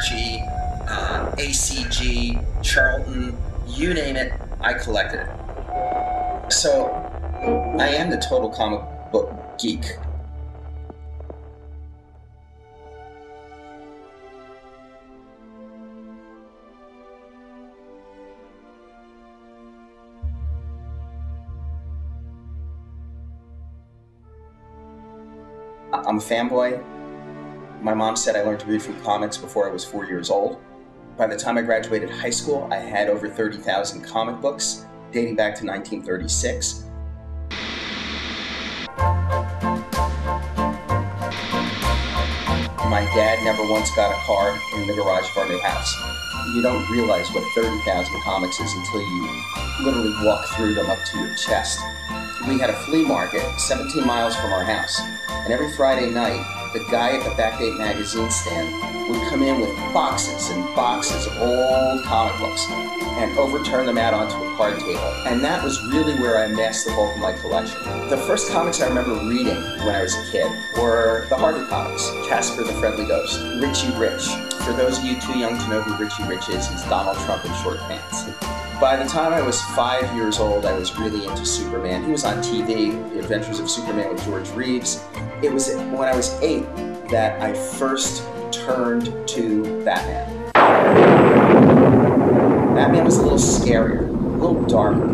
Archie, ACG, Charlton, you name it, I collected it. So I am the total comic book geek. I'm a fanboy. My mom said I learned to read from comics before I was 4 years old. By the time I graduated high school, I had over 30,000 comic books, dating back to 1936. My dad never once got a car in the garage of our new house. You don't realize what 30,000 comics is until you literally walk through them up to your chest. We had a flea market 17 miles from our house, and every Friday night, the guy at the Backdate magazine stand would come in with boxes and boxes of old comic books and overturn them out onto a card table. And that was really where I amassed the bulk of my collection. The first comics I remember reading when I was a kid were the Harvey comics, Casper the Friendly Ghost, Richie Rich. For those of you too young to know who Richie Rich is, he's Donald Trump in short pants. By the time I was 5 years old, I was really into Superman. He was on TV, The Adventures of Superman with George Reeves. It was when I was 8 that I first turned to Batman. Batman was a little scarier, a little darker,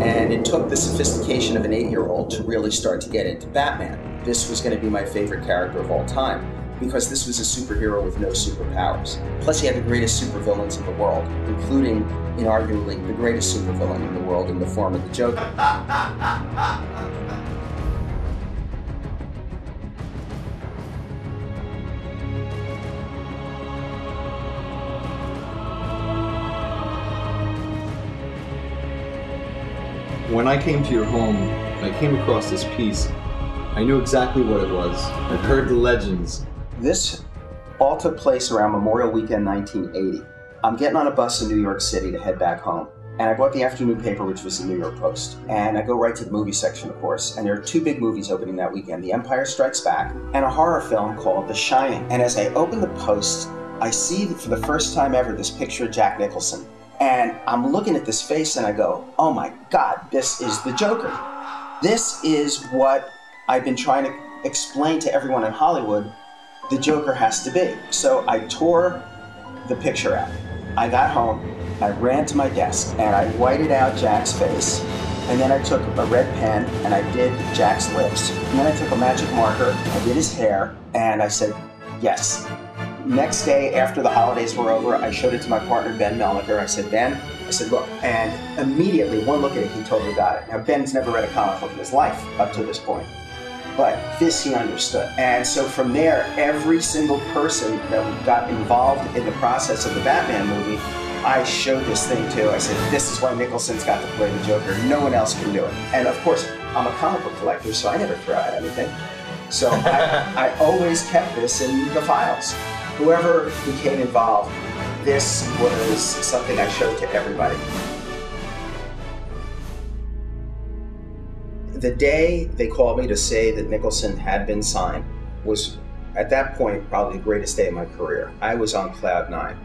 and it took the sophistication of an 8-year-old to really start to get into Batman. This was going to be my favorite character of all time, because this was a superhero with no superpowers. Plus, he had the greatest supervillains in the world, including, inarguably, the greatest supervillain in the world in the form of the Joker. When I came to your home, I came across this piece. I knew exactly what it was. I'd heard the legends. This all took place around Memorial Weekend 1980. I'm getting on a bus in New York City to head back home. And I bought the afternoon paper, which was the New York Post. And I go right to the movie section, of course. And there are two big movies opening that weekend, The Empire Strikes Back and a horror film called The Shining. And as I open the Post, I see for the first time ever this picture of Jack Nicholson. And I'm looking at this face and I go, oh my God, this is the Joker. This is what I've been trying to explain to everyone in Hollywood the Joker has to be. So I tore the picture out. I got home, I ran to my desk, and I whited out Jack's face. And then I took a red pen and I did Jack's lips. And then I took a magic marker, I did his hair, and I said, yes. Next day, after the holidays were over, I showed it to my partner, Ben Melniker. I said, Ben, I said, look, and immediately, one look at it, he totally got it. Now, Ben's never read a comic book in his life up to this point, but this he understood. And so from there, every single person that got involved in the process of the Batman movie, I showed this thing to. I said, this is why Nicholson's got to play the Joker. No one else can do it. And of course, I'm a comic book collector, so I never throw out anything. So I always kept this in the files. Whoever became involved, this was something I showed to everybody. The day they called me to say that Nicholson had been signed was, at that point, probably the greatest day of my career. I was on cloud 9.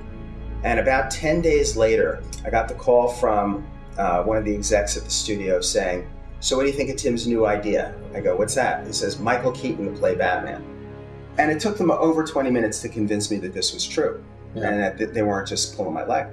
And about 10 days later, I got the call from one of the execs at the studio saying, so what do you think of Tim's new idea? I go, what's that? He says, Michael Keaton to play Batman. And it took them over 20 minutes to convince me that this was true, and that they weren't just pulling my leg.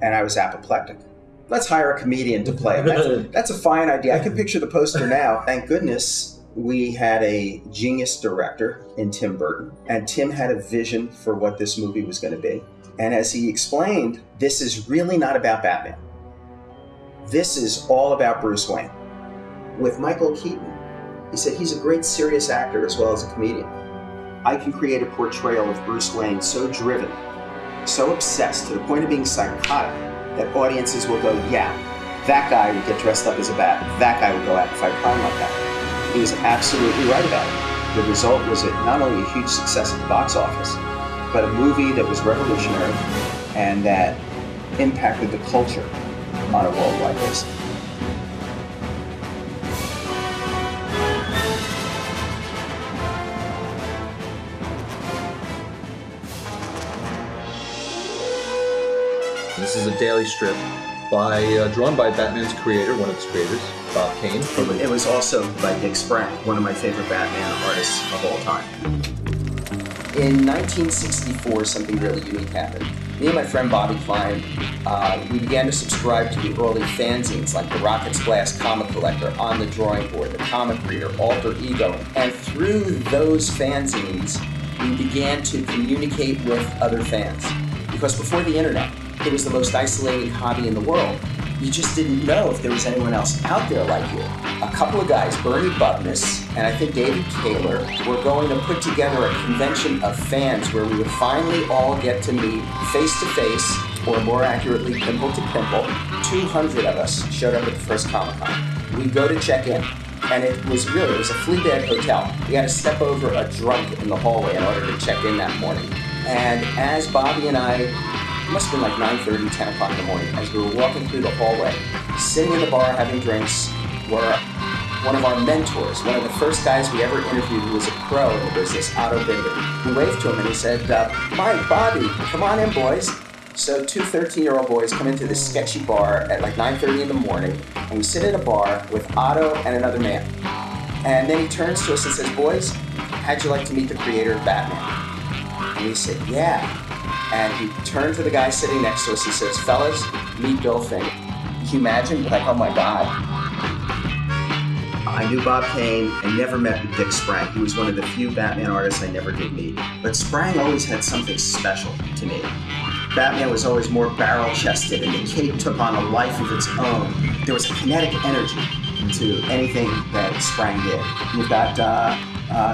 And I was apoplectic. Let's hire a comedian to play him. That's a fine idea. I can picture the poster now. Thank goodness we had a genius director in Tim Burton, and Tim had a vision for what this movie was going to be. And as he explained, this is really not about Batman. This is all about Bruce Wayne. With Michael Keaton, he said he's a great serious actor as well as a comedian. I can create a portrayal of Bruce Wayne so driven, so obsessed to the point of being psychotic that audiences will go, yeah, that guy would get dressed up as a bat. That guy would go out and fight crime like that. He was absolutely right about it. The result was not only a huge success at the box office, but a movie that was revolutionary and that impacted the culture on a worldwide basis. This is a daily strip drawn by Batman's creator, one of his creators, Bob Kane. It was also by Dick Sprang, one of my favorite Batman artists of all time. In 1964, something really unique happened. Me and my friend Bobby Klein, we began to subscribe to the early fanzines like the Rocket's Blast Comic Collector, On the Drawing Board, The Comic Reader, Alter Ego. And through those fanzines, we began to communicate with other fans. Because before the internet, it was the most isolated hobby in the world. You just didn't know if there was anyone else out there like you. A couple of guys, Bernie Bubness and I think David Kaler, were going to put together a convention of fans where we would finally all get to meet face to face, or more accurately, pimple to pimple. 200 of us showed up at the first Comic-Con. We go to check in, and it was a Fleabag hotel. We had to step over a drunk in the hallway in order to check in that morning. And as Bobby and I, it must have been like 9:30, 10 o'clock in the morning, as we were walking through the hallway, sitting in the bar having drinks, were one of our mentors, one of the first guys we ever interviewed who was a pro in the business, Otto Binder. We waved to him and he said, Mike, Bobby, come on in, boys. So two 13-year-old boys come into this sketchy bar at like 9:30 in the morning, and we sit in a bar with Otto and another man. And then he turns to us and says, boys, how'd you like to meet the creator of Batman? And we said, yeah. And he turned to the guy sitting next to us. He says, fellas, meet Bill Finger. Can you imagine? Like, oh my God. I knew Bob Kane. I never met with Dick Sprang. He was one of the few Batman artists I never did meet. But Sprang always had something special to me. Batman was always more barrel-chested, and the cape took on a life of its own. There was a kinetic energy to anything that Sprang did. You've got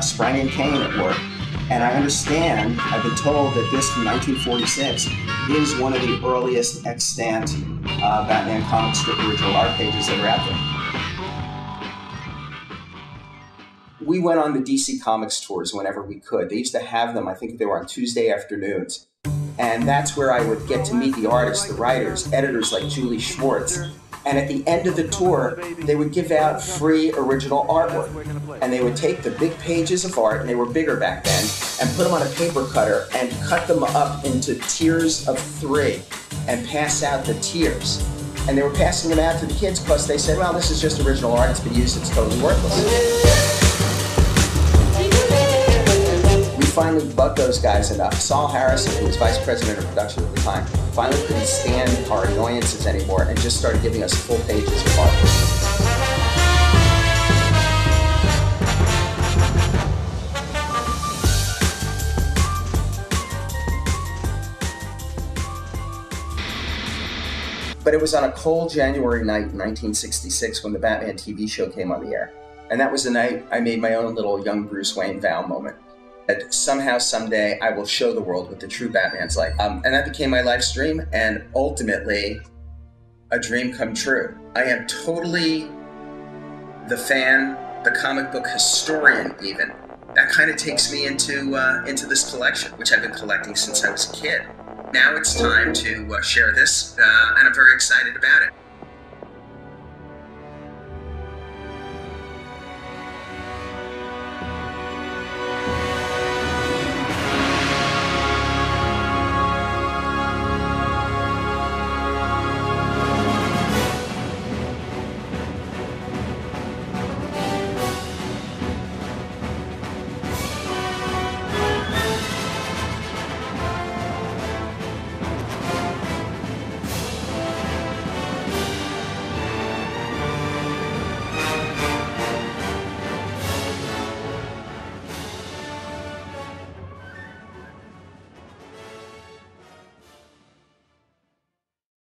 Sprang and Kane at work. And I understand, I've been told that this from 1946 is one of the earliest extant Batman comic strip original art pages that are out there. We went on the DC Comics tours whenever we could. They used to have them, I think they were on Tuesday afternoons. And that's where I would get to meet the artists, the writers, editors like Julie Schwartz. And at the end of the tour, they would give out free original artwork. And they would take the big pages of art, and they were bigger back then, and put them on a paper cutter and cut them up into tiers of 3 and pass out the tiers. And they were passing them out to the kids because they said, well, this is just original art, it's been used, it's totally worthless. We finally bugged those guys enough. Saul Harrison, who was vice president of production at the time, finally couldn't stand our annoyances anymore and just started giving us full pages of art. But it was on a cold January night in 1966 when the Batman TV show came on the air. And that was the night I made my own little young Bruce Wayne vow moment. That somehow, someday, I will show the world what the true Batman's like. And that became my life's dream, and ultimately, a dream come true. I am totally the fan, the comic book historian even. That kind of takes me into this collection, which I've been collecting since I was a kid. Now it's time to share this, and I'm very excited about it.